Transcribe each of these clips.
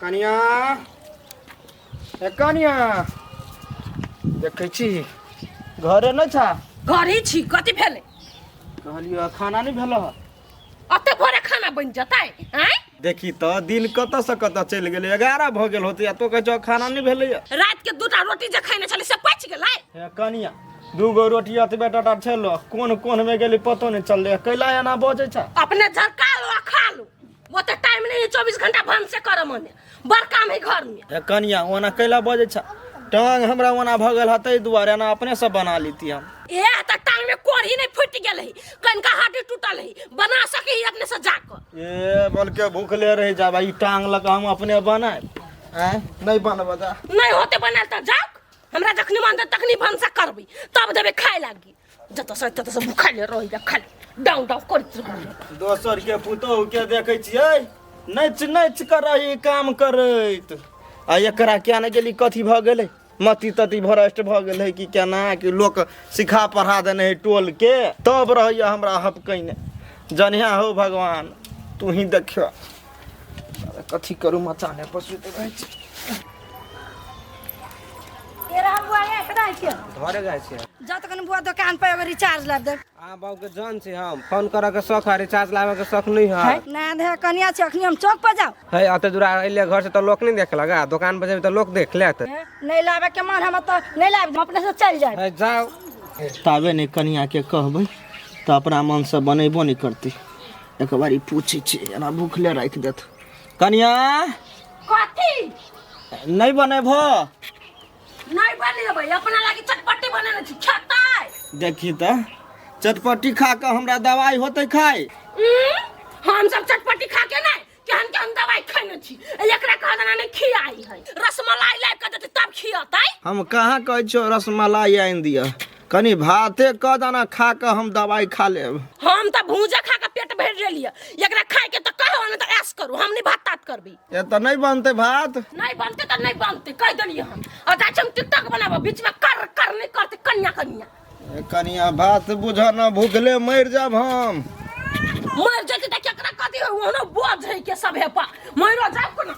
कनिया कनिया देखे छी घरे न छा घरे छी कथी भेले कहलियो खाना नहीं भेल अते भोरे खाना बन जतै हैं देखी तो दिन कत से कत चल गेले 11 भ गेल होते तो कह खाना नहीं भेले रात के दूटा रोटी जे खाने छले से पच गेलै हे कनिया दूगो रोटी अतबे टाटा छलो कोन में गेली पतो नहीं चलले कैला एना बजे छ अपने झरका लो खा लो वो तो टाइम नहीं 24 घंटा भन से कर मने बड़ काम है घर में हे कनिया ओना कैला बजे छ टांग हमरा ओना भ गेल हतै दुआरे ना अपने से बना लीती हम ए त टांग में कोढ़ी नहीं फुट गेलै कनका हड्डी टूटल है बना सके ही अपने से जाकर ए बोल के भूखले रह जा भाई टांग लगा हम अपने बनाए हैं नहीं बनबा जा नहीं होते बनाल त जाओ हमरा जखनी मन तखनी भनसा करबी तब देबे खाए लागी जत से भूखले रहि जा खाली डाउन डाउन करत दोसर के पुतौ के देखे छियै नच करई काम करैत आ एकरा क्या न गेली कथी भ गेलै मती तती भ्रष्ट भ गेल है कि केना कि लोक सिखा पढ़ा देने है टोल के तब रहैया हमरा हपकैने जनिया हो भगवान तू ही देखियो कथी करू मचाने पर सुत रहै छी तेरा बुआ ये कदाई छियै घरे गए छियै जत कन बुआ दुकान पे एगो रिचार्ज ला दे आ बाबू के जान छै हम फोन करे के शौक है रिचार्ज लावे के शौक नहीं है ना दे कनिया छै अखनी हम चौक पर जाओ है अते दूर अइले घर से तो लोग नहीं देख लगा दुकान पर जेबे तो लोग देख लेत नहीं लावे के मन हम तो नहीं लावे हम अपने से चल जाए है जाओ ताबे नहीं कनिया के कहबै त अपना मन से बनेबो नहीं करती एक बारी पूछी छी एना भूखले राख देत कनिया कथी नहीं बनेबो नहीं बनेबै अपना लागी चटपटी बनेने छी खतै देखी त चटपटी खा के हमरा दवाई होते खाए हम सब चटपटी खा के नहीं केहन दवाई खैने छी एकरा कहना नहीं खियाई है रसमलाई ला के देते तब खियातै हम कहाँ कह छो रसमलाई आइन दिया कनी भाते क दाना खा के हम दवाई खा लेब हम त भूजा खा के पेट भर लेलिए एकरा खाए के त कहो न त ऐस करू हम नहीं भात तात करबी ये तो नहीं बनते भात नहीं बनते त नहीं बनते कह देलिए हम और जा हम टिकटॉक बनाबो बीच में कर नहीं करते कन्या कन्या ए कनिया भात बुझा न भूखले मर जाब हम मर जेते त केकरा कथी हो ओनो बोझ है के सब है पा मरो जाब को न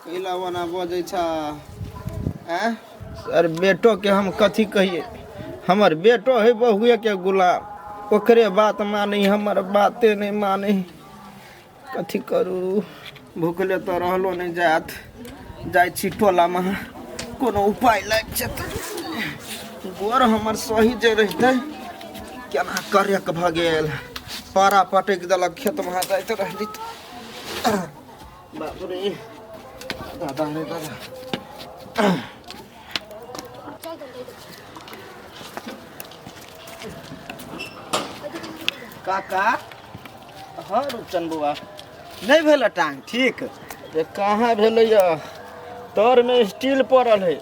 कैला वना बजै छा हैं सर बेटो के हम कथी कहिए हमर बेटो है बहुए के गुलाम ओकरे बात मानी हमर बाते नहीं मानी कथी करू भूखले तो रहलो नहीं जात जाय छी टोला में कोनो उपाय लाग जेतै गोर हमर सही जे रहते केना करे के भ गेल पारा पटक देलक खेत में जाइत रहली बाप रे दादा रे दादा काका हाँ रूपचंद बुआ नहीं भेल टांग ठीक ये कहाँ भेल तोर में स्टील पड़ल है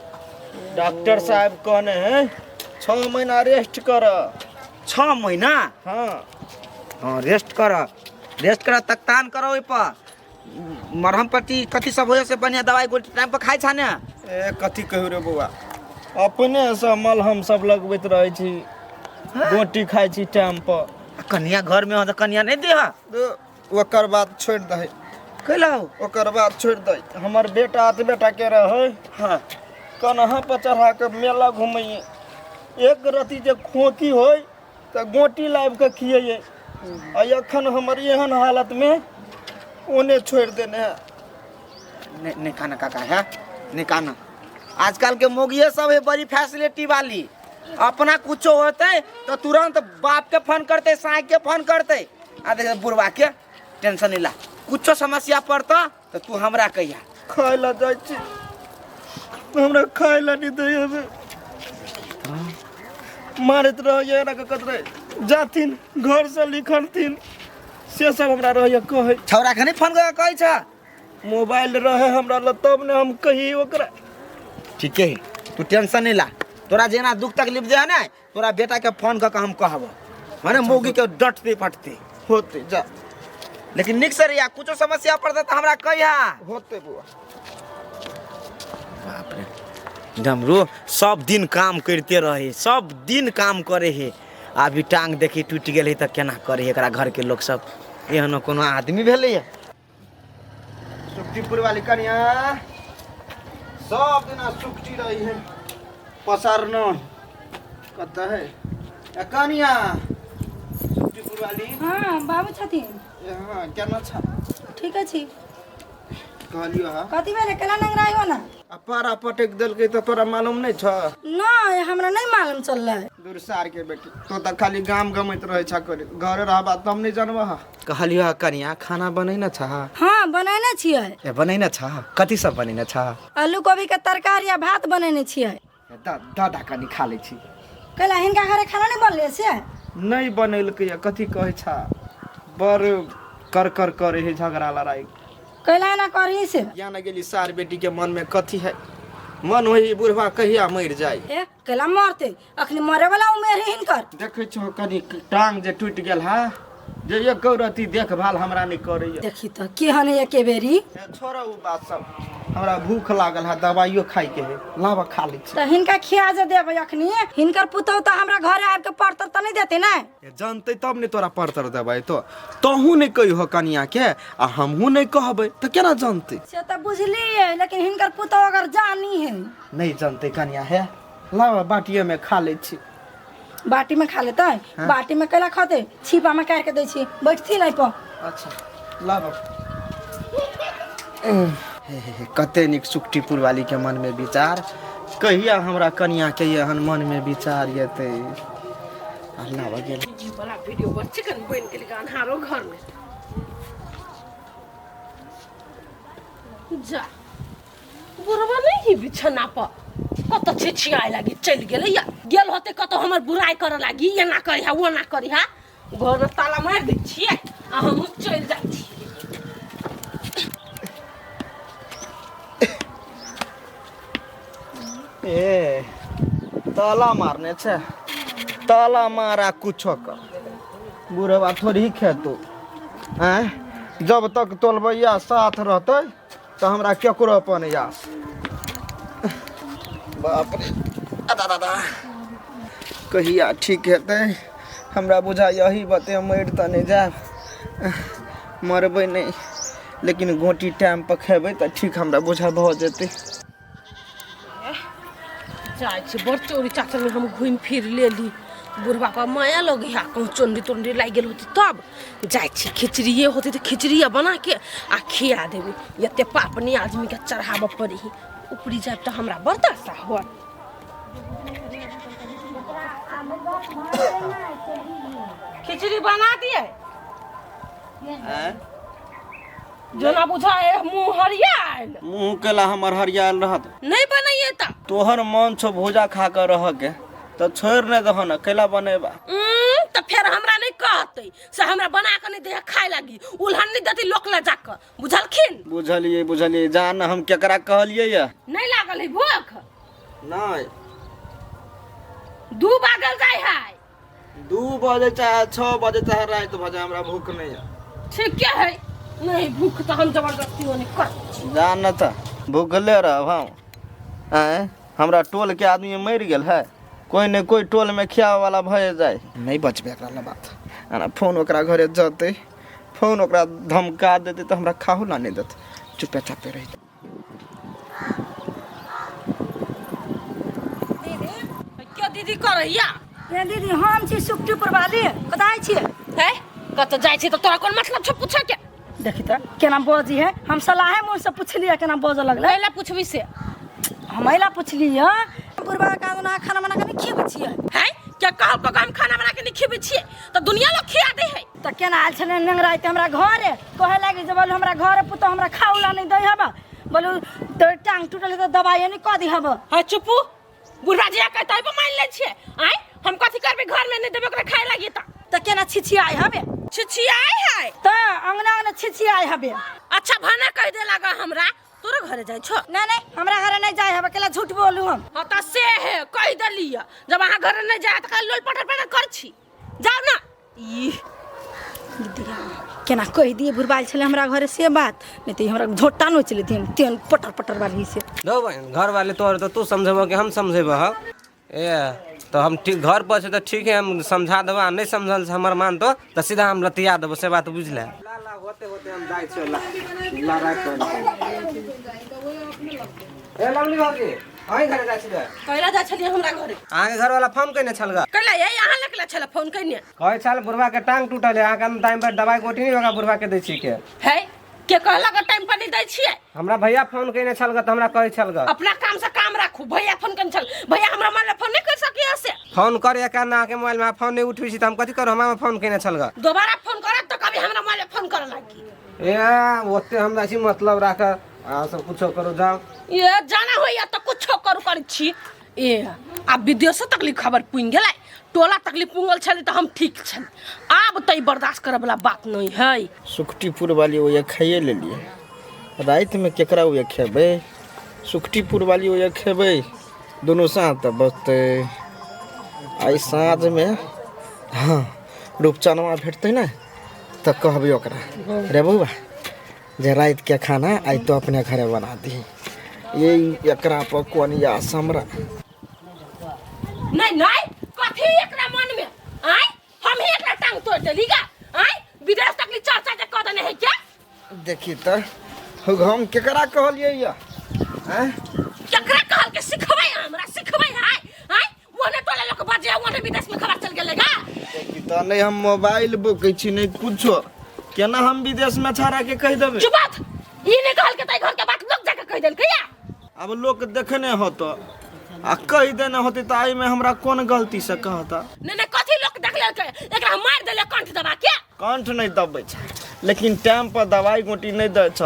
डॉक्टर साहब कहने हैं 6 महीना रेस्ट कर 6 महीना हाँ हां रेस्ट कर तकतान करो ओइ पर मरहम पट्टी कथी सब होय से बढ़िया दवाई गोटी टाइम पर खाइ छाने ए कथी कहू रे बुआ अपने से मलहम सब लगबैत रहे छी गोटी खाइ छी टाइम पर कन्या घर में हो त कन्या नहीं दे ओकर बात छोड़ दे कैला ओकर बात छोड़ दे हमर बेटा बेटा के रहे हां कन्हा पर चढ़ा के मेला घूमिए एक रति जे खोकी होय त गोटी लाइब के खिए आ अखन हमर एहन हालत में ओने छोड़ देने है नहीं खाना काका है नहीं खाना आजकल के मोगिए सब है बड़ी फैसिलिटी वाली अपना कुछो होते तो तुरंत बाप के फोन करते साई के फोन करते आ देख बुढ़वा के टेंशन नहीं ला कुछो समस्या पड़ता तो तू हमरा कहिया खाय ला जाय छी हमरा खाय ला नहीं दे हमें मारत रहिए ना कतरे जाथिन घर से लिखनथिन से सब हमरा रहिए कहे छौरा के नहीं फोन कर कहै छ मोबाइल रहे हमरा ल तब ने हम कही ओकरा ठीक है तू टेंशन नहीं ला तोरा जेना दुख तकलीफ जे है ना तोरा बेटा के फोन कर के हम कहब माने मोगी के डटते फटते होते जा लेकिन निक से रिया कुछो समस्या पड़ता तो हमरा कहिया होते बुआ बाप रे डमरू सब दिन काम करते रहे सब दिन काम करे है अभी टांग देखी टूट गए तो केना करे एकरा घर के लोग सब एहनो कोनो आदमी भेले सुक्तिपुर वाली कन्या सब दिना सुक्ति रही है पसारना कत है कन्या सुक्तिपुर वाली हाँ बाबू छथिन हाँ केना छ ठीक अछि कहलियो हा कथी भेले केना नंगराई हो ना पारा पटक देलकै तो तोरा मालूम नहीं छ नहीं हमरा नहीं मालूम चलले दूर सार के बेटी तो त खाली गाम गमैत रहे छ करे घर रहबा तम नहीं जानबा हा कहलियो हा कन्या खाना बनैना छ हाँ बनैने छियै ए बनैना छ कथि सब बनैना छ आलू कोबी के तरकारी आ भात बनैने छियै दादा कनी खा लै छी कैला हिनका घरे खाना नहीं बनले से नहीं बनेलकै कथी कहै छ बर कर करे है झगड़ा लड़ाई कैला ना करी से या न गेली सार बेटी के मन में कथी है मन होई बुढ़वा कहिया मर जाए ए कैला मरते अखनी मरे वाला उमेर है हिनकर देखे छो कनी टांग जे टूट गेल हा जे एक गौरती देखभाल हमरा नहीं करैया देखी तो की हने एके बेरी छोड़ा उ बात सब हमरा भूख लागल है दवाइयो खाई के है लावा खा लै छी तो हिनका खिया जे देबै अखनी हिनकर पुतौ तो हमरा घरे आब के पड़तर त नहीं देते ना जानते तब ने तोरा पड़तर देबै तो तोहू नहीं कहियो कनिया के आ हमहू नहीं कहबै तो केना जानते से तो बुझलिए लेकिन हिनकर पुतौ अगर जानी है नहीं जानते कनिया है लावा बाटिए में खा लै छी बाटी में खा लेते बाटी में कैला खाते छिपा में काट के दै छी बैठती नहीं पर अच्छा लावा कते निक सुक्तिपुर वाली के मन में विचार कहिया हमरा कन्या के एहन मन में विचार येते अल्लाह वगैरह जी वाला वीडियो पर चिकन बन के लेकर हारो घर में जा बुरवा नहीं ही बिछना पर कत छिछियाए लागी चल गेले या गेल होते कत हमर बुराई करे लागी ये ना करी हा वो ना करी हा घर में ताला मार दै छियै आ हम चल जाइ छी ए ताला मारने छे ताला मारा कुछो कर बुढ़वा थोड़ी खेतो हैं जब तक तोलबैया साथ रहते तो हमरा केकरो अपन यास बाप रे दादा कहिया ठीक हेतै हमरा बुझा यही बते मर त नहीं जाब मरबै नहीं लेकिन गोटी टाइम पर खेबै त ठीक हमरा बुझा भ जेतै जाइ छी बड़ चोरी चाचर में हम घूम फिर लेली बुढ़वा पर माया लगे हा कहूँ चोंडी तोंडी लाग गेल होती तब जाइ छी खिचड़िए होती तो खिचड़िए बना के आ खिया देबै एते पापनी आदमी के चढ़ाबऽ पड़ी ऊपरी जाए तो हमरा बर्दाश्त हो खिचड़ी बना दिए जो ना बुझाए मुँह हरियाल मुँह केला हमर हरियाल रहत नहीं बनाइए ता तोहर मन छो भोजा खा कर रह के तो छोड़ नहीं दह न कैला बनेबा तो फिर हमरा नहीं कहते से हमरा बना के नहीं दे खाए लगी उल्हन नहीं देती लोक ले जाकर बुझलखिन बुझलिए जान हम केकरा कहलिए या नहीं लागल है भूख नहीं 2 बागल जाए है 2 बजे चाहे 6 बजे चाहे रात बजे हमरा भूख नहीं है ठीक है नहीं भूख तो हम जबरदस्ती नहीं कर जान त भूखले रह हम हमरा टोल के आदमी मर गेल है कोई ने कोई टोल में खिया वाला भय जाए नहीं बचबे एकरा बात आना फोन ओकरा घरे जते फोन ओकरा धमका देते तो हमरा खाहू ला नहीं देते चुपे चापे रही क्या दीदी करैया ए दीदी हम छी सुक्तिपुर वाली कतय छी है कत जाय छी तो तोरा कोन मतलब छ पूछे के देखी त केना बोजी है हम सलाहे मुंह से पूछलिए केना बोज लगले पहले पूछबी से हमैला पूछलिए पूर्वा का ना खाना बना के नहीं खिबै छियै है क्या कहल को हम खाना बना के नहीं खिबै छियै तो दुनिया लोग खिया दे है त केना आल छने नेंगराई त हमरा घरे कहे लागी जे बोल हमरा घरे पुतो हमरा खाउला नहीं दई हबा बोलू तो टांग टूटल त दवाई नहीं क दी हबा है चुपू बुढ़ा जी कहता है मान ले छियै आय हम कथि करबे घर में नहीं देबे ओकरा खाए लागी त केना छिछियाई हबे छिछियाई है त अंगना छिछियाई हबे अच्छा भाना कह दे लगा हमरा तोरा घरे जाय छो नहीं हमरा घरे नहीं जाय हबे केला झूठ बोलू हम हां त से है कह दलिया जब अहाँ घरे नहीं जाय त लोल पटर पटर कर छी जाओ ना ई दिया केना कह दिए बुरबाल छले हमरा घरे से बात नहीं तो हमरा झोटा नोच लेती हम तेन पटर पटर वाली से दो भाई घर वाले तो तू समझेबो कि हम समझेबो। ए तो हम ठीक घर पर छे तो ठीक है, हम समझा देबा, नहीं समझल से हमर मान तो सीधा हम लतिया देबो, से बात बुझले। ला ला होते होते हम जाय छे। ला राख ए लवली भाभी आई घरे जाय छे। कैला जा छलिए हमरा घरे? आगे घर वाला फोन कइने छलगा? कैला ये यहाँ लकला छला फोन कइने? कहे छल बुढ़वा के टांग टूटल है, आके हम टाइम पर दवाई गोटी नहीं होगा बुढ़वा के दै छी के। है के कहला के टाइम पर नहीं दै छिए? हमरा भैया फोन कइने छलगा त हमरा कहे छलगा अपना काम से काम राखू। भैया फोन कन छल, भैया हमरा माले फोन नहीं कर सकिए से। फोन करे का ना के मोबाइल में फोन नहीं उठबी छी त हम कथि करू? हमरा फोन कइने छलगा। दोबारा फोन करत तो कभी हमरा माले फोन कर लागी। ए ओते हम ऐसी मतलब राख आ सब कुछ करो जाओ। ये जाना होइया तो कुछ करू कर छी। ए अब विदेश तकली खबर पुंग गेलै, टोला तकली पुंगल छले तो हम ठीक छल। अब तई बर्दाश्त करे वाला बात नहीं है। सुखटीपुर वाली वो खाइए ले लिए, रात में केकरा वो खेबे? सुखटीपुर वाली वो खेबे दोनों साथ बचते। आई साँझ में हाँ रूपचनवा भेटते ना तो कहबे ओकरा, रे बउआ जे रात के खाना आई तो अपने घरे बना दी। ये एकरा पर कोनिया समरा नहीं नहीं कथी एकरा मन में आय हम ही एकरा टांग तोड़ देलीगा। आय विदेश तकली चर्चा के कद नहीं है क्या? देखी तो हम केकरा कहलिए या हैं? केकरा कहल के सिखबै? हमरा सिखबै है? आय ओने टोला लोग बाजे ओने विदेश में खबर चल गेलेगा। देखी तो नहीं हम मोबाइल बुकै छी नहीं कुछो, केना हम विदेश में छाड़ा के कह देबे? चुप बात ई नहीं कहल के तई घर के बात लोग जाके कह देल कया। अब लोग देखने होतो आ कह देना होते तो आई में हमरा कौन गलती से कहता? नहीं नहीं कथी लोग देख ले के एकरा मार देले कंठ दबा के। कंठ नहीं दबे छ, लेकिन टाइम पर दवाई गोटी नहीं दे छ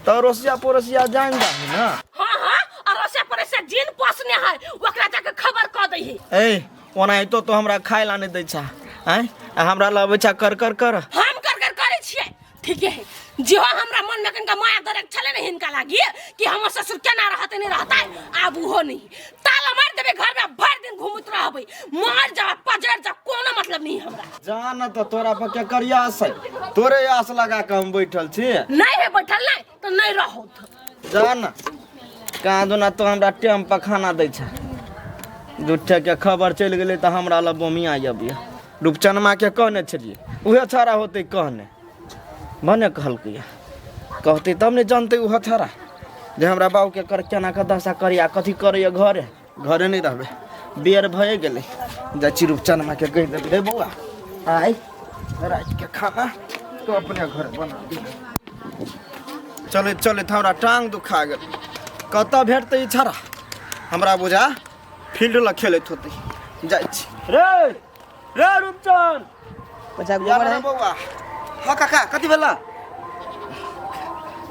तो रोसिया पोरसिया जान जाही ना। हां हां और से पर से जिन पोसने है ओकरा जाके खबर क दही। ए ओना तो हमरा खाय ला नहीं दे छ हैं? हमरा लबे छ कर कर कर हम कर करे छिए ठीक है। जो हमरा मन में कनका माया दरक छले नहीं हिनका लागी कि हम ससुर केना रहते नहीं रहता अब हो नहीं ताला मार देबे घर में भर दिन घूमत रहबे मार जा पजर जा कोनो मतलब नहीं हमरा। जान तो तोरा पर के करिया से तोरे आस लगा के हम बैठल छी। नहीं है बैठल नहीं तो नहीं रहो जान कहाँ दोना तो हमरा टाइम पर खाना दै छ। झूठे के खबर चल गेले तो हमरा ला बोमिया आबिया। रूपचनमा के कहने छलिए उहे छाड़ा होते कहने मने कहलकै कहते तब ने जानते उ हथारा जे हमरा बाबू के कर केना के दशा करिया कथी करैया घरे घरे नहीं रहबे। बेर भए गेलै जा रूपचनमा के कह देबै रे बउआ आई रात के खाना तो अपने घर बना दी। चले चले हमरा टांग दुखा गेल, कतऽ भेटतै छाड़ा? हमरा बुझा फील्ड ला खेलैत होतै। जाइ छी रे रे रूपचन बच्चा गोबर है बउआ। हां काका कथि भेला?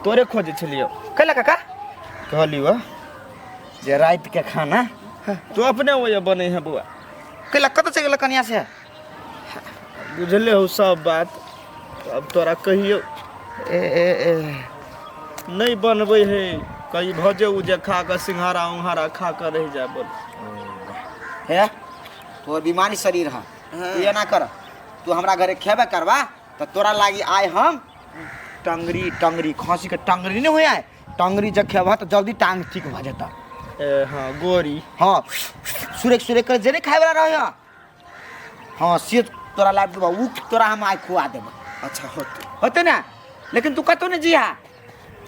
तोरे खोजे छलियो। कैला काका? कहलियो जे रात के खाना तो अपने वो बने है बुआ। कैला कत से गेला कन्या से? बुझले हो सब बात, अब तोरा कहियो ए ए ए नहीं बनबे है कहीं भजे उजे खा कर सिंघारा उंघारा खा कर रह जाए बोल। है तोर बीमारी शरीर है तू ये ना कर, तू हमरा घरे खेबे करवा तो तोरा लागी आए हम टंगरी टंगरी खांसी के टंगरी नहीं हुआ है, टंगरी जब खेबा तो जल्दी टांग ठीक भ जाता। हाँ गोरी हाँ सुरेख सुरेख कर जेने खाए वाला रह। हाँ से तोरा लाग देबा उ तोरा हम आइ खुआ देबा। अच्छा होते होते ना, लेकिन तू कतो नहीं जिया।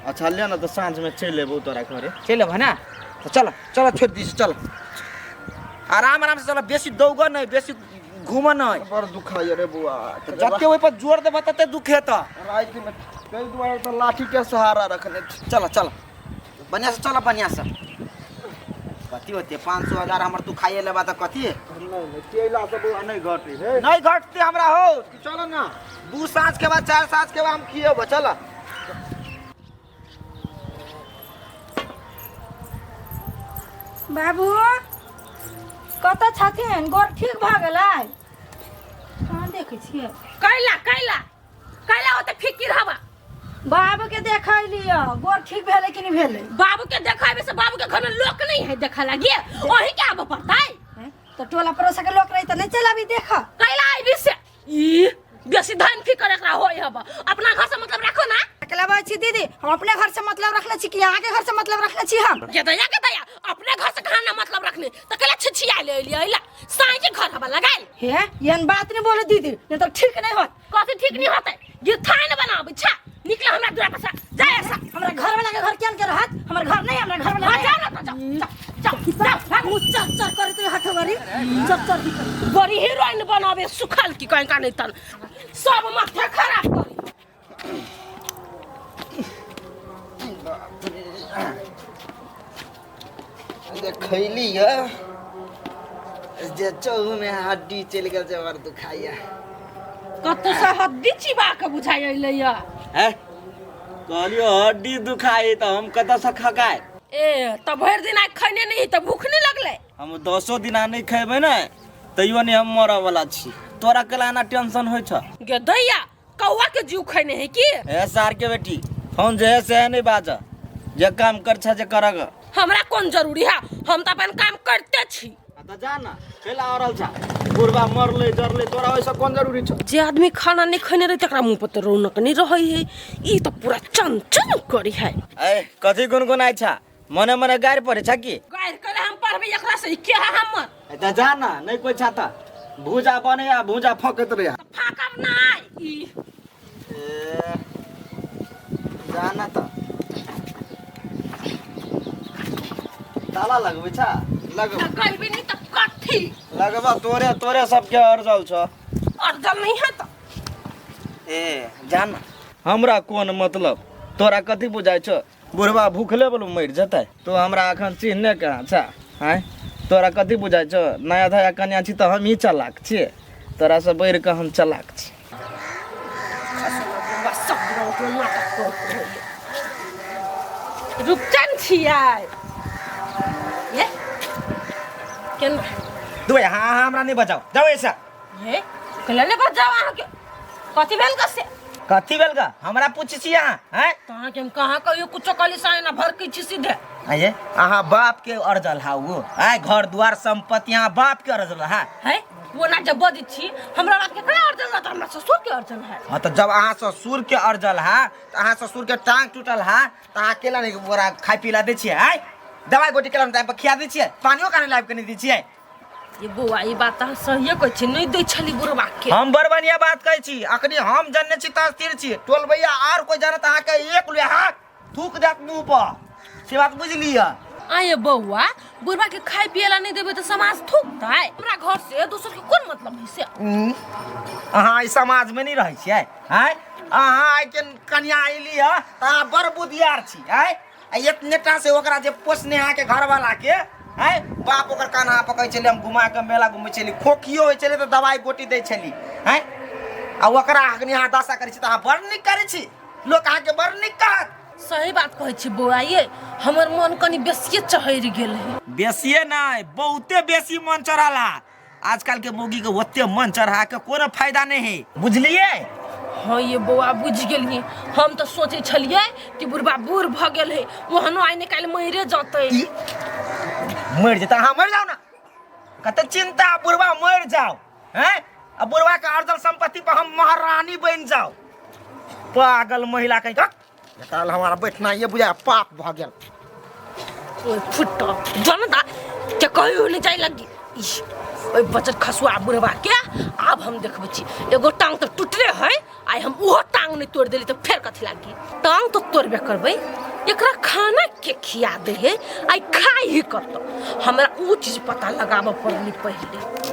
अच्छा ले ना तो सांझ में चल लेबो तोरा घरे। चल ना तो चलो चलो छोड़ दी चलो आराम आराम से चलो, बेसी दौग नहीं बेसी घूम नहीं। बड़ दुखाय रे बुआ, जते ओइ पर जोर दे तते दुखे त। रात में कई दुआरे तो लाठी के सहारा रखने। चलो चलो बढ़िया से चलो बढ़िया से। कथी होते 500,000 हमर तू खाइए लेबा त कथी नहीं केला से बुआ नहीं घटी है। नहीं घटते हमरा हो। चलो ना 2 सांझ के बाद 4 सांझ के बाद हम खिएबो। चलो बाबू कत छथिन? गोर ठीक भ गेलै? कहाँ देखै छियै? कैला कैला कैला होते फिकिर हवा। बाबू के देखै लियो गोर ठीक भेलै कि नहीं भेलै? बाबू के देखाबे से बाबू के घर में लोक नहीं है देखा लगी वही के आबे पड़ता है। तो टोला पड़ोसा के लोग रही तो नहीं चलाबी देख। कैला आई से ई बेसी धन फिकर एकरा होय हबा। अपना घर से मतलब रखो ना। अकेला बात छी दीदी, हम अपने घर से मतलब रखले छी कि यहाँ के घर से मतलब रखले छी हम? के दया अपने घर से खाना मतलब रखने तो कला छिछिया ले लिया साई के घर हवा लगाइल हे यन बात नहीं बोले दीदी नहीं तो ठीक नहीं होत कथी ठीक नहीं होते ये थाई न बनाओ छा निकला हमरा दूरा पर जा ऐसा हमरा घर वाला के घर केन के रहत हमर घर नहीं हमरा घर वाला जा ना तो जा मुच्चा चर करे तो हाथ वाली चर दी कर बड़ी हीरोइन बनावे सुखल की कहीं का नहीं तन सब माथे खराब कर खैली है जे चौह में हड्डी चल गया जबर दुखाइया कत से हड्डी चिबा के बुझाई अइले या है कहलियो हड्डी दुखाई तो हम कत से खकाए ए त भर दिन आइ खैने नहीं त भूख नहीं लगले हम 10 दिन नहीं खेबे ना तैयो नहीं हम मरऽ वाला छी तोरा केला ना टेंशन होय छ गे दैया कौवा के जीव खैने है की ए सार के बेटी फोन जे है से नहीं बाज जे काम कर छ जे करग हमरा कौन जरूरी है हम त अपन काम करते छी त जा ना खेला औरल छ बुढ़वा मरले जरले तोरा वैसा कौन जरूरी छ जे आदमी खाना नहीं खैने रहे तकरा मुंह पर तो रौनक नहीं रही है ई तो पूरा चंचल करी है ए कथी गुनगुनाई छ मने मने गाड़ी पड़े छ की गायर करे हम पढ़बे एकरा से के है हमर त जा ना नहीं कोई छाता भूजा बने या भूजा फकत रे फाकब नाय ई जाना तो ताला लगबे छा लगबा कहबे नहीं त कथी लगबा तोरे सबके अर्जल छ अर्जल नहीं है तो ए जाना हमरा कोन मतलब तोरा कथी बुझाइ छ बुढ़वा भूखले बोलो मर जतै तो हमरा अखन चिन्हने कहाँ छा हैं तोरा कथी बुझाइ छ नया धया कन्या छी त हम ही चालाक छी तोरा से बढ़ के हम चालाक छी रुपचन छियै ये केन दुए हां हमरा नहीं बजाओ जाओ ऐसा ये कले ने बजाओ अहाँ के कथी भेल कसे कथी भेल गा हमरा पूछी छी अहाँ हैं तहाँ के हम कहाँ कहियो कुछो कली साइन ना भर के छी सीधे आये अहाँ बाप के अर्जल हा वो आय घर द्वार संपत्ति अहाँ बाप के अर्जल हा है वो ना जब बदी छी हमरा बात के कला अर्जन ना तो हमरा ससुर के अर्जन है हां तो जब अहाँ ससुर के अर्जल हा तो अहाँ ससुर के टांग टूटल हा तो अहाँ केला नहीं बोरा खाइ पीला दे छियै आय दवाई गोटी केला टाइम पर खिया दे छियै पानियो काने लाइव के नहीं दी छियै ये बौआ ई बात त सहिए कहै छी नहीं दै छली बुढ़वा के हम बड़ बढ़िया बात कहै छी अखनी हम जन्ने छी त स्थिर छी टोल भैया और कोई जानत अहाँ के एक ले हाथ थूक देत मुंह पर से बात बुझलिया आये बौआ बुढ़वा के खाइ पियला नहीं देबे तो समाज थूकतै हमरा घर से दोसर के कोन मतलब है से अहाँ इस समाज में नहीं रहे छियै आय अहाँ आइ के कन्या आइली है त अहाँ बड़ बुधियार छी आय इतने टा से ओकरा जे पोसने अहाँ के घर वाला के आय बाप ओकर कान्हा पकै छले हम घुमा के मेला घुमै छली खोखियो होइ छले त दवाई गोटी दै छली आय आ ओकरा अखनी अहाँ दशा करै छी त अहाँ बड़ नीक करै छी लोग अहाँ के बड़ नीक कहत सही बात कहै छी बौआ ये हमर मन कनी बेसिए चहर गेल है बेसिए नहीं बहुते बेसी मन चढ़ाला आजकल के मोगी के ओते मन चढ़ा के कोनो फायदा नहीं है बुझलिए हाँ ये बौआ बुझ गेलिए हम तो सोचे छलिए कि बुढ़वा बूढ़ भ गेल है वहनो आइ निकाल मरे जतै मर जेता अहाँ मर जाओ ना कते चिंता बुढ़वा मर जाओ हैं अब बुढ़वा के अर्जल संपत्ति पर हम महारानी बन जाओ पागल महिला कहीं का काल हमारा बैठना ये बुझा पाप भ गेल ओए फुट्टा जनता के कहियो नहीं जाय लगी ओए बचत खसुआ बुढ़वा के अब हम देखबै छी एगो टांग तो टूटले है आइ हम ओहो टांग नहीं तोड़ देली तो फेर कथी लागी टांग तो तोड़बे करबै एकरा खाना के खिया दे है आई खाई ही करतो हमरा ऊ चीज पता लगाबे पड़ली पहले